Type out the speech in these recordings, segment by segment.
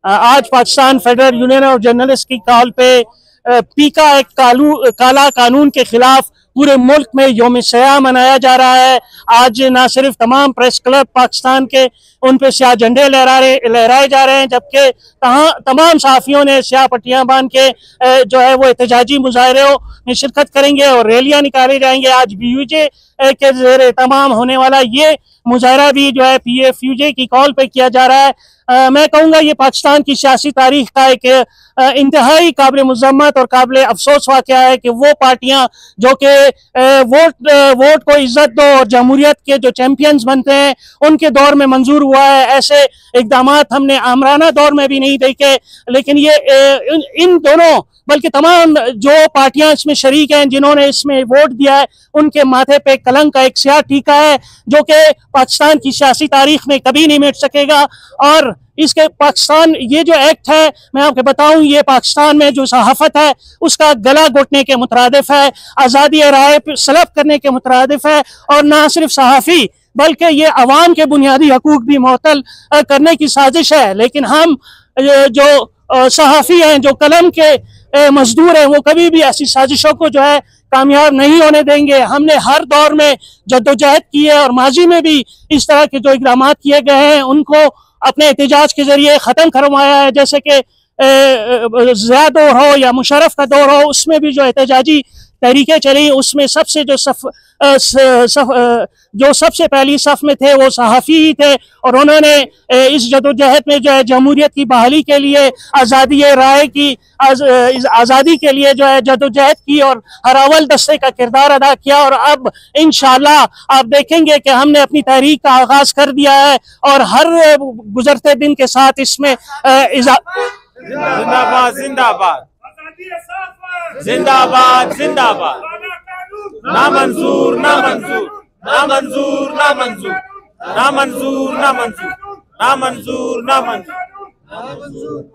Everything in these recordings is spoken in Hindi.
आज Pakistan federal union of journalist की कॉल पे पीका एक काला कानून के खिलाफ पूरे मुल्क में यौम सयाह मनाया जा रहा है। आज ना सिर्फ तमाम प्रेस क्लब पाकिस्तान के उन पे स्याह झंडे लहराए जा रहे हैं, जबकि तमाम सहाफ़ियों ने स्याह पट्टियां बांध के जो है वो एहतजाजी मुजाहरों में शिरकत करेंगे और रैलियां निकाले जाएंगे। आज BUJ के ज़ेर तमाम होने वाला ये मुजाहरा भी जो है PFUJ की कॉल पे किया जा रहा है। मैं कहूँगा ये पाकिस्तान की सियासी तारीख का एक इंतहाई काबिल मुज़म्मत और काबिल अफसोस वाक़या है कि वो पार्टियां जो कि वोट को इज्जत दो और जमहूरियत के जो चैंपियंस बनते हैं उनके दौर में मंजूर हुआ है, ऐसे इकदाम हमने आमराना दौर में भी नहीं देखे। लेकिन ये इन दोनों बल्कि तमाम जो पार्टियां इसमें शरीक हैं, जिन्होंने इसमें वोट दिया है, उनके माथे पे कलंक का एक स्याह टीका है जो कि पाकिस्तान की सियासी तारीख में कभी नहीं मिट सकेगा। और इसके पाकिस्तान ये जो एक्ट है, मैं आपको बताऊं, ये पाकिस्तान में जो सहाफत है उसका गला घोटने के मुतरादिफ है, आज़ादी राय सलब करने के मुतरादिफ है। और ना सिर्फ सहाफ़ी बल्कि ये अवाम के बुनियादी हकूक भी मुअत्तल करने की साजिश है। लेकिन हम जो सहाफ़ी हैं, जो कलम के मजदूर हैं, वो कभी भी ऐसी साजिशों को जो है कामयाब नहीं होने देंगे। हमने हर दौर में जद्दोजहद की है और माजी में भी इस तरह के जो इक़दाम किए गए हैं उनको अपने एहतजाज के जरिए ख़त्म करवाया है। जैसे कि ज़िया दौर हो या मुशर्रफ का दौर हो, उसमें भी जो एहतजाजी तहरीकें चली, उसमें सबसे जो सबसे पहली सफ में थे वो सहाफ़ी ही थे और उन्होंने इस जदोजहद में जो है जमहूरियत की बहाली के लिए, आज़ादी राय की आज़ादी के लिए जो है जदोजहद की और हर अव्वल दस्ते का किरदार अदा किया। और अब इंशाअल्लाह आप देखेंगे कि हमने अपनी तहरीक का आगाज कर दिया है और हर गुजरते दिन के साथ इसमें जिंदाबाद जिंदाबाद जिंदाबाद जिंदाबाद, ना मंजूर ना मंजूर, ना मंजूर ना मंजूर, ना मंजूर ना मंजूर, ना मंजूर ना मंजूर।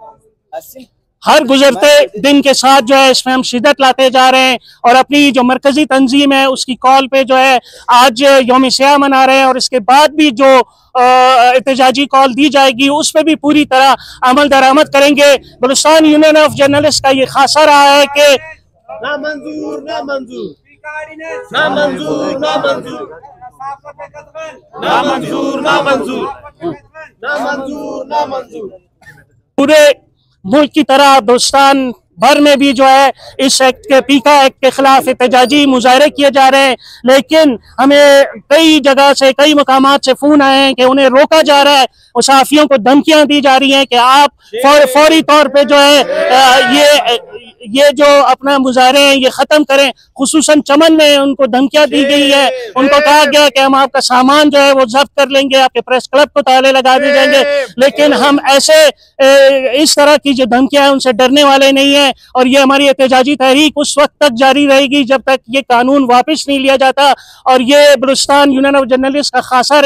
हर गुजरते दिन के साथ जो है इसमें हम शिद्दत लाते जा रहे हैं और अपनी जो मरकजी तंजीम है उसकी कॉल पे जो है आज यौम सयाह मना रहे हैं। और इसके बाद भी जो एहतजाजी कॉल दी जाएगी उस पर भी पूरी तरह अमल दरामद करेंगे। बलूचिस्तान यूनियन ऑफ जर्नलिस्ट का ये खासा रहा है कि ना मंजूर ना मंजूर, ना मंजूर ना मंजूर, ना मंजूर ना मंजूर, ना मंजूर ना मंजूर। पूरे मुल्क की तरह बलूचिस्तान भर में भी जो है इस एक्ट के पीका एक्ट के खिलाफ एहतजाजी मुजाहरे किए जा रहे हैं। लेकिन हमें कई जगह से, कई मकामात से फोन आए हैं कि उन्हें रोका जा रहा है और सहाफ़ियों को धमकियां दी जा रही हैं कि आप फौरी तौर पे जो है ये जो अपना मुजाहरे हैं ये ख़त्म करें। खुसूसन चमन में उनको धमकियां दी गई है, उनको कहा गया कि हम आपका सामान जो है वो जब्त कर लेंगे, आपके प्रेस क्लब को ताले लगा दिए जाएंगे। लेकिन हम ऐसे इस तरह की जो धमकियां हैं उनसे डरने वाले नहीं हैं और ये हमारी एहतजाजी तहरीक उस वक्त तक जारी रहेगी जब तक ये कानून वापस नहीं लिया जाता। और ये बलूचिस्तान यूनियन ऑफ जर्नलिस्ट का खासा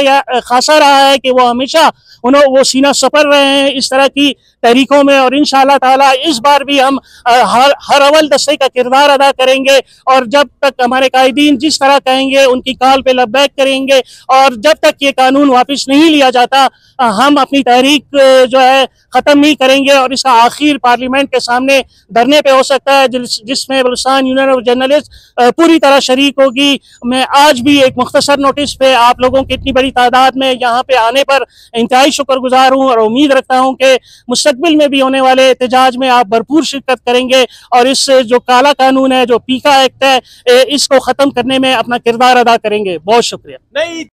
रहा है कि वो हमेशा वो सीना सपर रहे हैं इस तरह की तहरीकों में। और इंशाअल्लाह ताला इस बार भी हम हर अव्वल दस्ते का किरदार अदा करेंगे और जब तक हमारे कायदीन जिस तरह कहेंगे उनकी कॉल पे लब्बैक करेंगे। और जब तक ये कानून वापस नहीं लिया जाता हम अपनी तहरीक जो है ख़त्म नहीं करेंगे और इसका आखिर पार्लियामेंट के सामने धरने पे हो सकता है जिसमें बलूचिस्तान यूनियन ऑफ जर्नलिस्ट पूरी तरह शरीक होगी। मैं आज भी एक मुख्तसर नोटिस पे आप लोगों की इतनी बड़ी तादाद में यहाँ पे आने पर इंतहाई शुक्रगुजार हूँ और उम्मीद रखता हूँ कि मुस्तकबिल में भी होने वाले एहतजाज में आप भरपूर शिरकत करेंगे और इस जो काला कानून है, जो पीका एक्ट है, इसको ख़त्म करने में अपना किरदार अदा करेंगे। बहुत शुक्रिया।